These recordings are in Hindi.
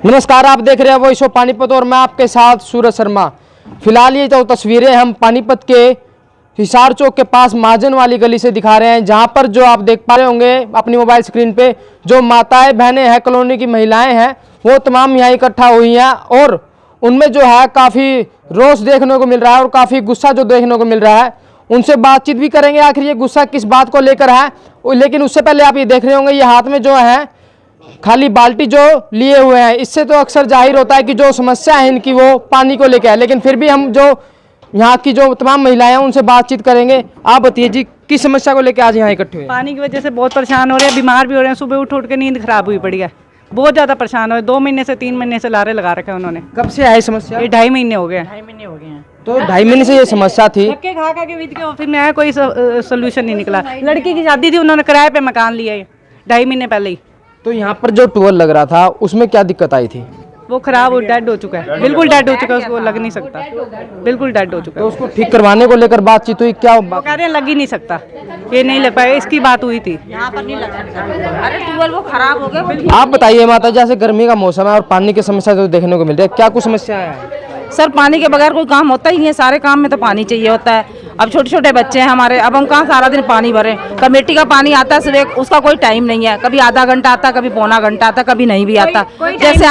नमस्कार, आप देख रहे हैं वॉइस ऑफ पानीपत और मैं आपके साथ सूरज शर्मा। फिलहाल ये जो तस्वीरें हम पानीपत के हिसार चौक के पास महाजन वाली गली से दिखा रहे हैं, जहां पर जो आप देख पा रहे होंगे अपनी मोबाइल स्क्रीन पे, जो माताएं बहनें हैं, कॉलोनी की महिलाएं हैं, वो तमाम यहाँ इकट्ठा हुई हैं और उनमें जो है काफ़ी रोष देखने को मिल रहा है और काफ़ी गुस्सा जो देखने को मिल रहा है। उनसे बातचीत भी करेंगे आखिर ये गुस्सा किस बात को लेकर है। लेकिन उससे पहले आप ये देख रहे होंगे, ये हाथ में जो है खाली बाल्टी जो लिए हुए हैं, इससे तो अक्सर जाहिर होता है कि जो समस्या है इनकी वो पानी को लेकर है। लेकिन फिर भी हम जो यहाँ की जो तमाम महिलाएं हैं उनसे बातचीत करेंगे। आप बताइए जी, किस समस्या को लेकर आज यहाँ इकट्ठे हुए? पानी की वजह से बहुत परेशान हो रहे हैं, बीमार भी हो रहे हैं। सुबह उठ के नींद खराब हुई पड़ी है, बहुत ज़्यादा परेशान हो रहे हैं। 2 महीने से 3 महीने से लारे लगा रखे हैं उन्होंने। कब से आई समस्या? ये 2.5 महीने हो गए। 2.5 महीने हो गए हैं। तो 2.5 महीने से ये समस्या थी। धक्के खा के बीच के फिर में कोई सोल्यूशन नहीं निकला। लड़की की शादी थी, उन्होंने किराए पे मकान लिया है 2.5 महीने पहले ही। तो यहाँ पर जो टूअल लग रहा था उसमें क्या दिक्कत आई थी? वो खराब और डेड हो चुका है, बिल्कुल डेड हो चुका है, उसको लग नहीं सकता, बिल्कुल डेड हो चुका तो है। उसको ठीक करवाने को लेकर बातचीत हुई क्या? वो कह रहे हैं लग ही नहीं सकता, ये नहीं लग पाएगा, इसकी बात हुई थी। यहाँ पर नहीं लग सकता। अरे ट्यूबवेल वो खराब हो गया। आप बताइए माता, जैसे गर्मी का मौसम है और पानी की समस्या जो देखने को मिल रही है, क्या कुछ समस्या है? सर पानी के बगैर कोई काम होता ही नहीं है, सारे काम में तो पानी चाहिए होता है। अब छोटे छोटे बच्चे हैं हमारे, अब हम कहाँ सारा दिन पानी भरें। कमेटी का पानी आता है सुबह, उसका कोई टाइम नहीं है, कभी आधा घंटा आता, कभी पौना घंटा आता, कभी नहीं भी आता। जैसे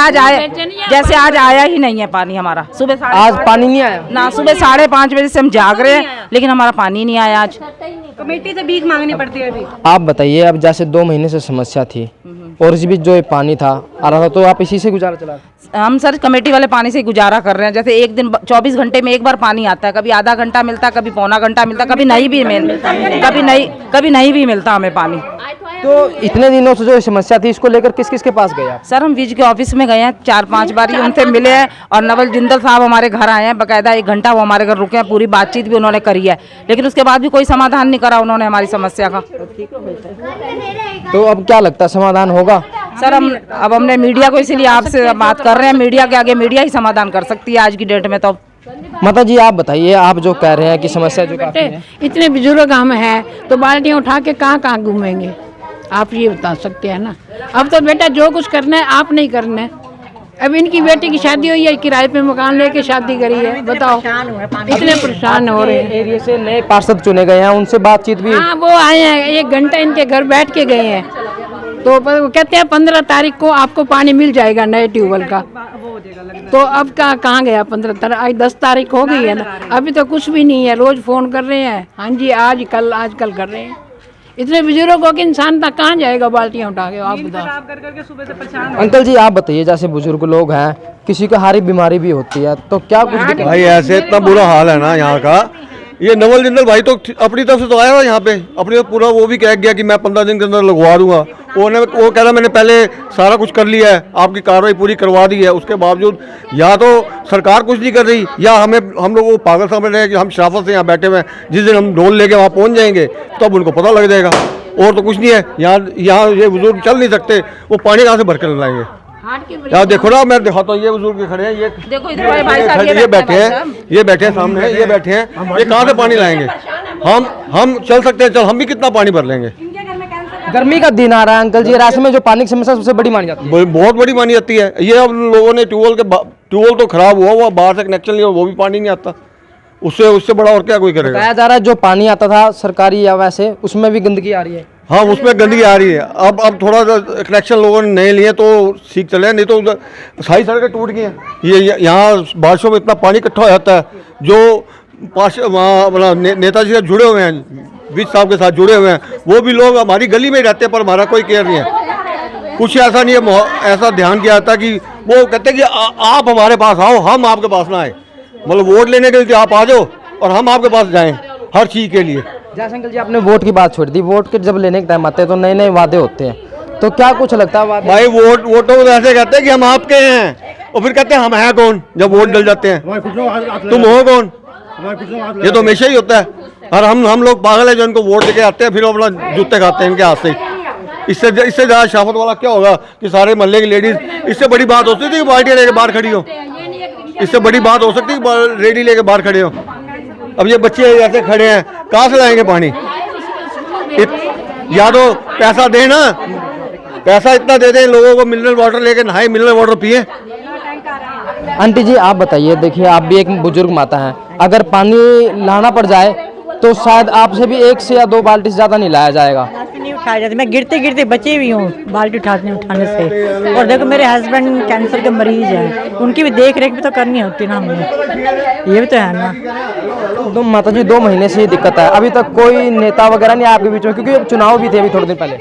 आज आया ही नहीं है पानी हमारा। सुबह आज पानी नहीं आया ना, सुबह 5:30 बजे से हम जाग रहे हैं लेकिन हमारा पानी नहीं आया आज। कमेटी से भीख मांगनी पड़ती है अभी। आप बताइए, अब जैसे 2 महीने से समस्या थी और इस बीच जो ये पानी था आ रहा था, तो आप इसी से गुजारा चला? हम सर कमेटी वाले पानी से गुजारा कर रहे हैं। जैसे एक दिन 24 घंटे में एक बार पानी आता है, कभी आधा घंटा मिलता, कभी पौना घंटा मिलता, कभी नहीं भी मिलता हमें पानी। तो इतने दिनों से जो समस्या थी, इसको लेकर किस किस के पास गए आप? सर हम विज के ऑफिस में गए हैं 4-5 बार, उनसे मिले हैं और नवल जिंदल साहब हमारे घर आए हैं, बकायदा 1 घंटा वो हमारे घर रुके हैं, पूरी बातचीत भी उन्होंने करी है, लेकिन उसके बाद भी कोई समाधान नहीं करा उन्होंने हमारी समस्या का। तो अब क्या लगता है, समाधान होगा? सर अब हमने मीडिया को इसीलिए आपसे बात कर रहे हैं, मीडिया के आगे मीडिया ही समाधान कर सकती है आज की डेट में। तो माता जी आप बताइए, आप जो कह रहे हैं कि समस्या जो काफी है, इतने बुजुर्ग हम हैं तो बाल्टियाँ उठा के कहाँ घूमेंगे, आप ये बता सकते हैं ना। अब तो बेटा जो कुछ करना है आप नहीं करना है। अब इनकी बेटी की शादी हुई है, किराए पे मकान लेके शादी करी है, बताओ इतने परेशान हो रहे हैं। एरिया से नए पार्षद चुने गए हैं, उनसे बातचीत भी? हाँ, वो आए हैं, 1 घंटा इनके घर बैठ के गए हैं, तो वो कहते हैं 15 तारीख को आपको पानी मिल जाएगा नए ट्यूबवेल का। तो अब कहाँ गया 15 तारीख? आज 10 तारीख हो गई है ना, अभी तो कुछ भी नहीं है। रोज फोन कर रहे हैं, हाँ जी आज कल कर रहे हैं। इतने बुजुर्गों के इंसान तक कहाँ जाएगा बाल्टियाँ उठा के, आप बताओ। सुबह से परेशान। अंकल जी आप बताइए, जैसे बुजुर्ग लोग हैं, किसी को हारी बीमारी भी होती है, तो क्या कुछ दिक्कत? भाई ऐसे इतना बुरा हाल है ना यहाँ का। ये नवल जिंदल भाई तो अपनी तरफ से तो आया हुआ यहाँ पे, अपनी पूरा वो भी कह गया कि मैं 15 दिन के अंदर लगवा दूंगा। वो कह रहा मैंने पहले सारा कुछ कर लिया है, आपकी कार्रवाई पूरी करवा दी है। उसके बावजूद या तो सरकार कुछ नहीं कर रही, या हम लोग वो पागल समझ रहे हैं कि हम शराफत से यहाँ बैठे हुए हैं, जिस दिन हम ढोल लेके वहाँ पहुँच जाएंगे तब तो उनको पता लग जाएगा। और तो कुछ नहीं है यहाँ ये बुजुर्ग चल नहीं सकते, वो पानी कहाँ से भर कर लाएंगे? यार देखो ना, मैं दिखाता हूँ, ये बुजुर्ग खड़े हैं, ये देखो इधर भाई साहब ये बैठे हैं सामने, ये बैठे हैं, ये कहाँ से पानी लाएंगे? हम चल सकते हैं, चल हम भी कितना पानी भर लेंगे? गर्मी का दिन आ रहा है अंकल जी, रास्ते में जो पानी की समस्या सबसे बड़ी मानी जाती है। बहुत बड़ी मानी जाती है। ये अब लोगों ने ट्यूबवेल तो खराब हुआ बाहर से कनेक्शन लिया, वो भी पानी नहीं आता। उससे बड़ा और क्या कोई करेगा? बताया जा रहा है जो पानी आता था सरकारी या वैसे, उसमें भी गंदगी आ रही है। हाँ, उसमें गंदगी आ रही है। अब थोड़ा सा कनेक्शन लोगों ने नए लिए तो सीख चले, नहीं तो सारी सड़कें टूट गई हैं। ये यहाँ बारिशों में इतना पानी इकट्ठा हो जाता है। जो वहाँ नेताजी से जुड़े हुए हैं, विज साहब के साथ जुड़े हुए हैं, वो भी लोग हमारी गली में ही रहते हैं, पर हमारा कोई केयर नहीं है। कुछ ऐसा नहीं है, ऐसा ध्यान किया जाता कि वो कहते हैं कि आप हमारे पास आओ, हम आपके पास ना आए। मतलब वोट लेने के लिए आप आ जाओ और हम आपके पास जाएं हर चीज़ के लिए। जैसे अंकल जी आपने वोट की बात छोड़ दी, वोट के जब लेने के टाइम आते हैं तो नए नए वादे होते हैं, तो क्या कुछ लगता है भाई? वोटों को ऐसे कहते हैं कि हम आपके हैं, और फिर कहते हैं हम हैं कौन जब वोट डल जाते हैं? तुम हो कौन? ये तो हमेशा ही होता है। और हम लोग पागल है जो इनको वोट देके आते हैं, फिर अपना जूते खाते हैं इनके हाथ से। इससे ज़्यादा शाफत वाला क्या होगा कि सारे मोहल्ले की लेडीज, इससे बड़ी बात हो सकती है कि बाल्टियाँ लेके बाहर खड़ी हो, इससे बड़ी बात हो सकती है रेडी लेके बाहर खड़े हो। अब ये बच्चे ऐसे खड़े हैं, कहाँ से लाएंगे पानी? या तो पैसा देना पैसा इतना दे दें लोगों को, मिनरल वाटर लेके नहाए, मिनरल वाटर पिए। आंटी जी आप बताइए, देखिए आप भी एक बुजुर्ग माता हैं, अगर पानी लाना पड़ जाए तो शायद आपसे भी 1 से या 2 बाल्टी से ज़्यादा नहीं लाया जाएगा। नहीं उठाया जाती, मैं गिरते गिरते बची हुई हूँ बाल्टी उठाने से। और देखो मेरे हस्बैंड कैंसर के मरीज हैं, उनकी भी देख रेख भी तो करनी होती ना हमने, ये भी तो है ना। तो माता जी 2 महीने से ये दिक्कत है, अभी तक कोई नेता वगैरह नहीं आपके बीच में, क्योंकि अब चुनाव भी थे अभी थोड़े दिन पहले।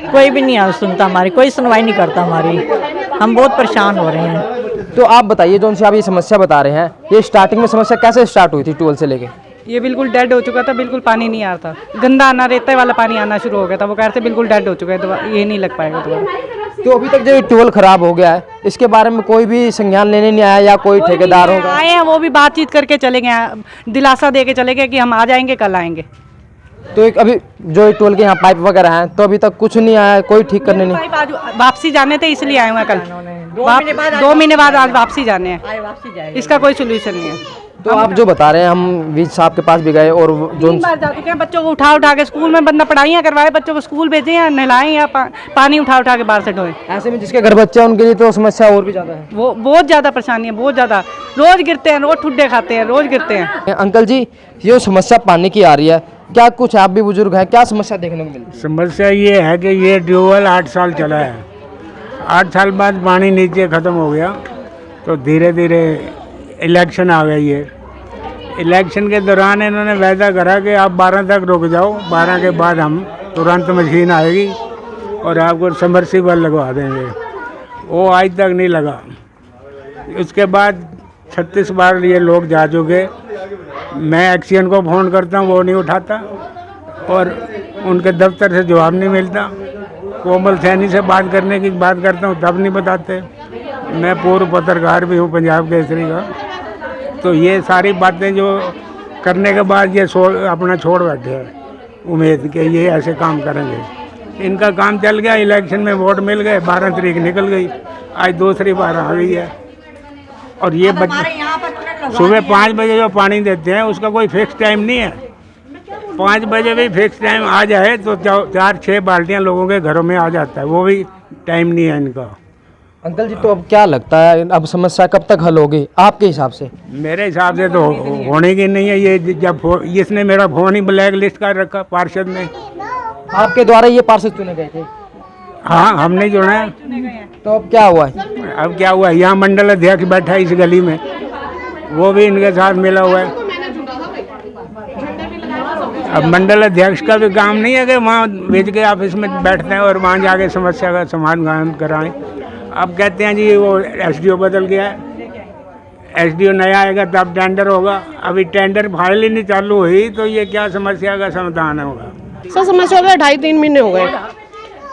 कोई भी नहीं सुनता हमारी, कोई सुनवाई नहीं करता हमारी, हम बहुत परेशान हो रहे हैं। तो आप बताइए, जो उनसे आप ये समस्या बता रहे हैं, ये स्टार्टिंग में समस्या कैसे स्टार्ट हुई थी ट्यूबवेल से लेके? ये बिल्कुल डेड हो चुका था, बिल्कुल पानी नहीं आ रहा था, गंदा आना, रेते वाला पानी आना शुरू हो गया था। वो कह रहे थे बिल्कुल डेड हो चुका है, तो ये नहीं लग पाएगा दोबारा। तो अभी तक जो ट्यूबवेल खराब हो गया है, इसके बारे में कोई भी संज्ञान लेने नहीं आया या कोई ठेकेदार होगा? आए हैं, वो भी बातचीत करके चले गए, दिलासा दे के चले गए कि हम आ जाएंगे, कल आएंगे। तो एक अभी जो ट्यूबवेल के यहाँ पाइप वगैरह हैं, तो अभी तक कुछ नहीं आया, कोई ठीक करने नहीं? पाइप आज वापसी जाने थे, इसलिए आए हुए हैं कल। 2 महीने बाद आज वापसी जाने हैं, इसका कोई सोल्यूशन नहीं है। तो आप जो बता रहे हैं, हम वीज साहब के पास भी गए और जो 3 बार जा चुके हैं, बच्चों को उठा उठा के स्कूल में बंदा पढ़ाइयाँ करवाए, बच्चों को स्कूल भेजे या नहलाएं या पानी उठा उठा के बाहर से ढोए। ऐसे में जिसके घर बच्चे हैं उनके लिए तो समस्या और भी ज़्यादा है। वो बहुत ज़्यादा परेशानी है, बहुत ज़्यादा। रोज़ गिरते हैं, रोज़ ठुड्डे खाते हैं, रोज़ गिरते हैं। अंकल जी, ये समस्या पानी की आ रही है, क्या कुछ आप भी बुजुर्ग हैं, क्या समस्या देखने को मिलती है? समस्या ये है कि ये ट्यूबवेल 8 साल चला है, 8 साल बाद पानी नीचे ख़त्म हो गया, तो धीरे धीरे इलेक्शन आ गई है। इलेक्शन के दौरान इन्होंने वायदा करा कि आप 12 तक रुक जाओ, 12 के बाद हम तुरंत मशीन आएगी और आपको सबमर्सिबल लगवा देंगे। वो आज तक नहीं लगा। उसके बाद 36 बार ये लोग जा चुके। मैं एक्सीएन को फ़ोन करता हूँ, वो नहीं उठाता, और उनके दफ्तर से जवाब नहीं मिलता। कोमल सैनी से बात करने की बात करता हूँ, तब नहीं बताते। मैं पूर्व पत्रकार भी हूँ पंजाब केसरी का। तो ये सारी बातें जो करने के बाद ये अपना छोड़ बैठे हैं उम्मीद कि ये ऐसे काम करेंगे। इनका काम चल गया, इलेक्शन में वोट मिल गए, 12 तारीख निकल गई, आज दूसरी बार आ गई है। और ये सुबह 5 बजे जो पानी देते हैं उसका कोई फिक्स टाइम नहीं है। 5 बजे भी फिक्स टाइम आ जाए तो 4-6 बाल्टियाँ लोगों के घरों में आ जाता है, वो भी टाइम नहीं है इनका। अंकल जी, तो अब क्या लगता है, अब समस्या कब तक हल होगी आपके हिसाब से? मेरे हिसाब से तो होने की नहीं है। ये जब इसने मेरा फोन ही ब्लैक लिस्ट कर रखा पार्षद ने। आपके द्वारा ये पार्षद चुने गए थे? हाँ, हमने जुड़ा है। तो अब क्या हुआ है? अब क्या हुआ, यहाँ मंडल अध्यक्ष बैठा है इस गली में, वो भी इनके साथ मिला हुआ है। अब मंडल अध्यक्ष का भी काम नहीं है कि वहाँ भेज के ऑफिस में बैठते हैं और वहाँ जाके समस्या का समाधान कराएं। अब कहते हैं जी वो एसडीओ बदल गया है, एसडीओ नया आएगा तब टेंडर होगा। अभी टेंडर फाइल ही नहीं चालू हुई, तो ये क्या समस्या का समाधान होगा? सर समस्या हो गया, 2.5-3 महीने हो गए,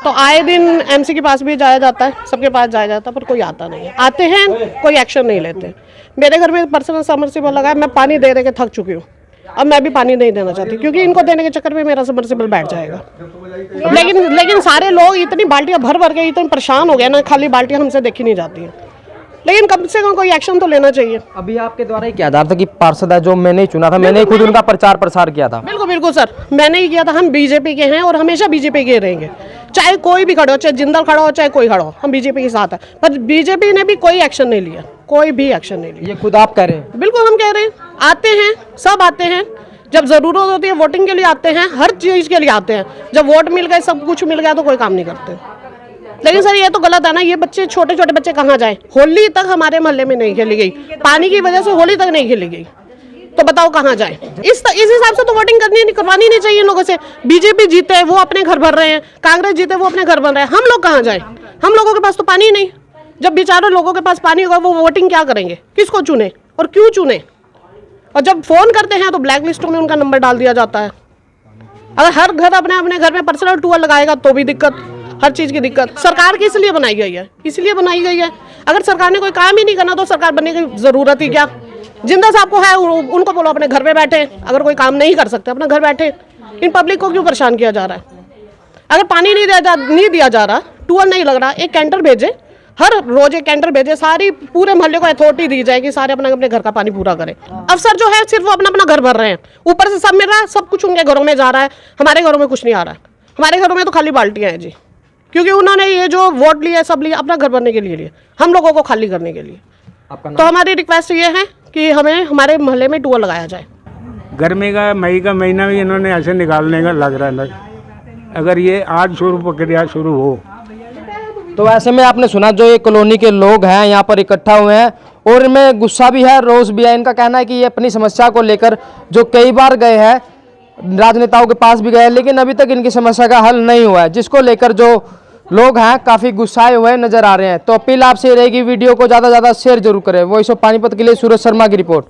तो आए दिन एमसी के पास भी जाया जाता है, सबके पास जाया जाता है, पर कोई आता नहीं है। आते हैं, कोई एक्शन नहीं लेते। मेरे घर में पर्सनल सबमर्सिबल लगा है, मैं पानी दे के थक चुकी हूँ, अब मैं भी पानी नहीं देना चाहती, क्योंकि इनको देने के चक्कर में मेरा सबमर्सिबल बैठ जाएगा। लेकिन सारे लोग इतनी बाल्टियाँ भर भर के इतने परेशान हो गए ना, खाली बाल्टियाँ हमसे देखी नहीं जाती हैं। लेकिन कम से कम कोई एक्शन तो लेना चाहिए। अभी आपके द्वारा ही क्या आधार था कि पार्षद है जो मैंने ही चुना था, मैंने ही खुद उनका प्रचार प्रसार किया था? बिल्कुल बिल्कुल सर, मैंने ही किया था। हम बीजेपी के हैं और हमेशा बीजेपी के रहेंगे, चाहे कोई भी खड़ा हो, चाहे जिंदल खड़ा हो, चाहे कोई खड़ा हो, हम बीजेपी के साथ है। पर बीजेपी ने भी कोई एक्शन नहीं लिया, कोई भी एक्शन नहीं लिया। ये खुद आप कह रहे हैं? बिल्कुल हम कह रहे हैं, आते हैं, सब आते हैं, जब जरूरत होती है वोटिंग के लिए आते हैं, हर चीज के लिए आते हैं। जब वोट मिल गए, सब कुछ मिल गया, तो कोई काम नहीं करते। लेकिन सर ये तो गलत है ना, ये बच्चे छोटे छोटे बच्चे कहाँ जाए? होली तक हमारे मोहल्ले में नहीं खेली गई, पानी की वजह से होली तक नहीं खेली गई, तो बताओ कहाँ जाए? इस हिसाब से तो वोटिंग करवानी नहीं चाहिए लोगों से। बीजेपी जीते वो अपने घर भर रहे हैं, कांग्रेस जीते वो अपने घर भर रहे हैं, हम लोग कहाँ जाए? हम लोगों के पास तो पानी नहीं। जब बेचारों लोगों के पास पानी होगा, वो वोटिंग क्या करेंगे? किसको चुने और क्यों चुने? और जब फोन करते हैं तो ब्लैक लिस्टों में उनका नंबर डाल दिया जाता है। अगर हर घर अपने अपने घर में पर्सनल ट्यूबवेल लगाएगा तो भी दिक्कत, हर चीज़ की दिक्कत। सरकार की इसलिए बनाई गई है, इसलिए बनाई गई है। अगर सरकार ने कोई काम ही नहीं करना तो सरकार बनने की ज़रूरत ही क्या? जिंदा साहब को है, उनको बोलो अपने घर में बैठे, अगर कोई काम नहीं कर सकते अपना घर बैठे। इन पब्लिक को क्यों परेशान किया जा रहा है? अगर पानी नहीं दिया जा रहा, ट्यूबवेल नहीं लग रहा, एक कैंटर भेजे, हर रोज एक कैंटर भेजे, सारी पूरे मोहल्ले को अथॉरिटी दी जाए कि सारे अपने अपने घर का पानी पूरा करें। अफसर जो है सिर्फ वो अपना अपना घर भर रहे हैं, ऊपर से सब मिल रहा है, सब कुछ उनके घरों में जा रहा है, हमारे घरों में कुछ नहीं आ रहा है। हमारे घरों में तो खाली बाल्टियाँ हैं जी, क्योंकि उन्होंने ये जो वोट लिया सब लिया अपना घर बनने के लिए हम लोगों को खाली करने के लिए। तो हमारी रिक्वेस्ट ये है कि हमें हमारे मोहल्ले में ट्यूबवेल लगाया जाए। गर्मी का मई का महीना भी इन्होंने ऐसे निकालने का लग रहा है, अगर ये आज शुरू प्रक्रिया शुरू हो। तो ऐसे में आपने सुना जो ये कॉलोनी के लोग हैं यहाँ पर इकट्ठा हुए हैं और इनमें गुस्सा भी है, रोष भी है। इनका कहना है कि ये अपनी समस्या को लेकर जो कई बार गए हैं, राजनेताओं के पास भी गए, लेकिन अभी तक इनकी समस्या का हल नहीं हुआ है, जिसको लेकर जो लोग हैं काफ़ी गुस्साए हुए नजर आ रहे हैं। तो अपील आपसे रहेगी वीडियो को ज़्यादा से ज़्यादा शेयर जरूर करें। वॉइस ऑफ पानीपत के लिए सूरज शर्मा की रिपोर्ट।